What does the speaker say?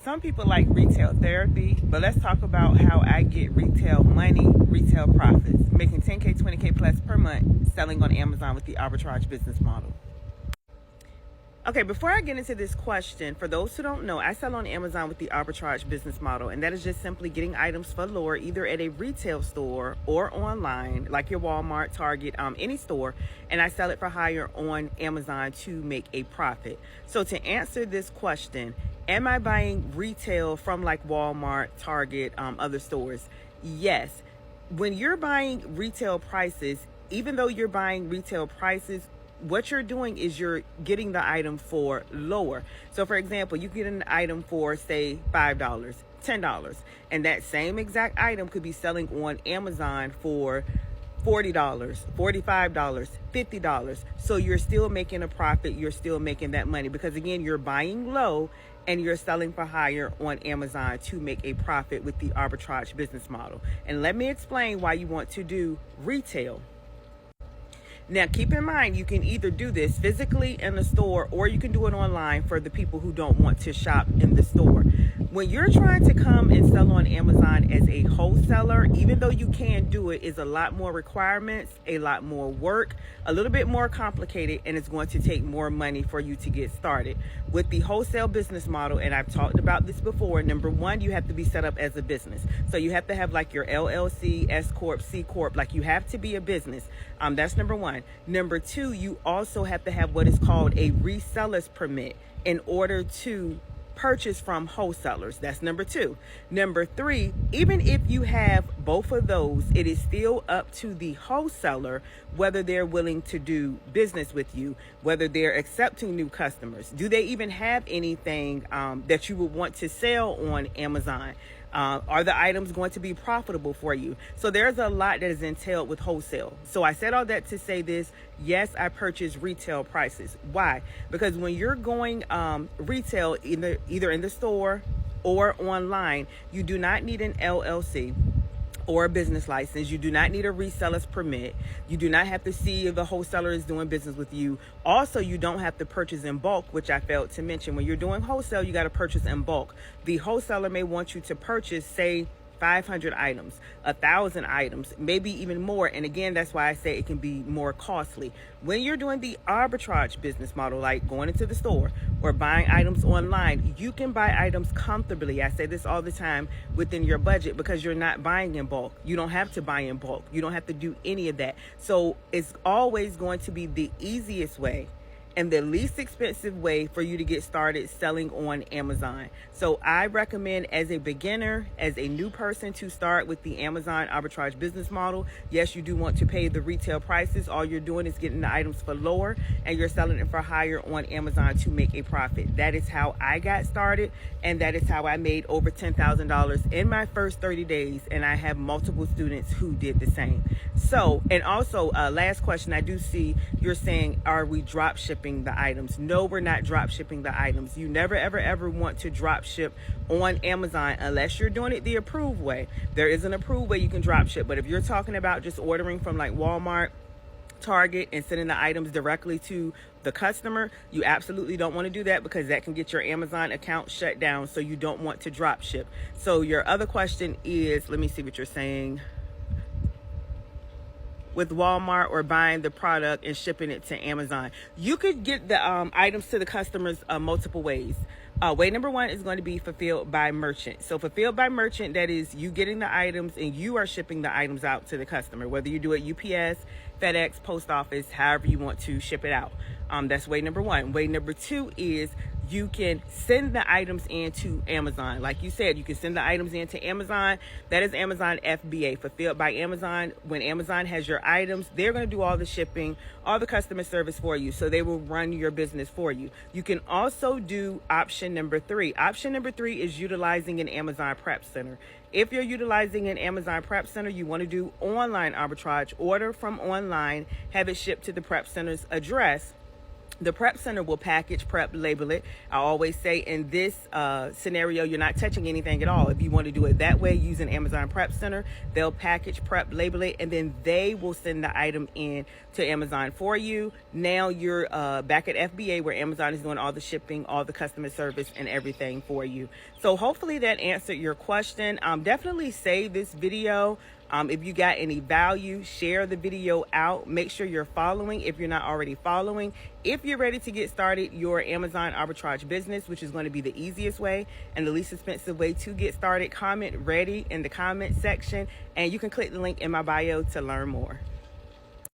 some people like retail therapy, but let's talk about how I get retail money, retail profits, making 10K, 20K plus per month, selling on Amazon with the arbitrage business model. Okay, before I get into this question, for those who don't know, I sell on Amazon with the arbitrage business model, and that is just simply getting items for lower, either at a retail store or online, like your Walmart, Target, any store, and I sell it for higher on Amazon to make a profit. So to answer this question, am I buying retail from like Walmart, Target, other stores? Yes. When you're buying retail prices, even though you're buying retail prices, what you're doing is you're getting the item for lower. So for example, you get an item for say $5, $10, and that same exact item could be selling on Amazon for $40, $45, $50. So you're still making a profit. You're still making that money because again, you're buying low and you're selling for higher on Amazon to make a profit with the arbitrage business model. And let me explain why you want to do retail. Now, keep in mind, you can either do this physically in the store or you can do it online for the people who don't want to shop in the store. When you're trying to come and sell on Amazon as a wholesaler, even though you can do it, is a lot more requirements, a lot more work, a little bit more complicated, and it's going to take more money for you to get started. With the wholesale business model, and I've talked about this before, number one, you have to be set up as a business. So you have to have like your LLC, S Corp, C Corp, like you have to be a business. That's number one. Number two, you also have to have what is called a reseller's permit in order to purchase from wholesalers. That's number two. Number three, even if you have both of those, it is still up to the wholesaler whether they're willing to do business with you, whether they're accepting new customers. Do they even have anything that you would want to sell on Amazon? Are the items going to be profitable for you? So there's a lot that is entailed with wholesale. So I said all that to say this. Yes, I purchase retail prices. Why? Because when you're going retail, either in the store or online, you do not need an LLC or a business license. You do not need a reseller's permit. You do not have to see if the wholesaler is doing business with you. Also, you don't have to purchase in bulk, which I failed to mention. When you're doing wholesale, you got to purchase in bulk. The wholesaler may want you to purchase, say, 500 items, 1,000 items, maybe even more. And again, that's why I say it can be more costly. When you're doing the arbitrage business model, like going into the store or buying items online, you can buy items comfortably. I say this all the time, within your budget, because you're not buying in bulk. You don't have to buy in bulk. You don't have to do any of that. So it's always going to be the easiest way and the least expensive way for you to get started selling on Amazon. So I recommend, as a beginner, as a new person, to start with the Amazon arbitrage business model. Yes, you do want to pay the retail prices. All you're doing is getting the items for lower and you're selling it for higher on Amazon to make a profit. That is how I got started, and that is how I made over $10,000 in my first 30 days. And I have multiple students who did the same. So, and also, last question, I do see you're saying, are we drop shipping the items? No, we're not drop shipping the items. You never, ever want to drop ship on Amazon unless you're doing it the approved way. There is an approved way you can drop ship, but if you're talking about just ordering from like Walmart, Target, and sending the items directly to the customer, you absolutely don't want to do that because that can get your Amazon account shut down. So you don't want to drop ship. So your other question is, let me see what you're saying. With Walmart or buying the product and shipping it to Amazon, you could get the items to the customers multiple ways. Way number one is going to be fulfilled by merchant. So fulfilled by merchant, that is you getting the items and you are shipping the items out to the customer, whether you do it UPS, FedEx, post office, however you want to ship it out. That's way number one. Way number two is you can send the items into Amazon. Like you said, you can send the items into Amazon. That is Amazon FBA, fulfilled by Amazon. When Amazon has your items, they're going to do all the shipping, all the customer service for you. So they will run your business for you. You can also do option number three. Option number three is utilizing an Amazon Prep Center. If you're utilizing an Amazon Prep Center, you want to do online arbitrage, order from online, have it shipped to the Prep Center's address, The prep center will package, prep, label it. I always say in this scenario, you're not touching anything at all. If you want to do it that way using Amazon Prep Center, they'll package, prep, label it, and then they will send the item in to Amazon for you. Now you're back at FBA, where Amazon is doing all the shipping, all the customer service, and everything for you. So hopefully that answered your question. Definitely save this video. If you got any value, share the video out. Make sure you're following if you're not already following. If you're ready to get started your Amazon arbitrage business, which is going to be the easiest way and the least expensive way to get started, comment ready in the comment section, and you can click the link in my bio to learn more.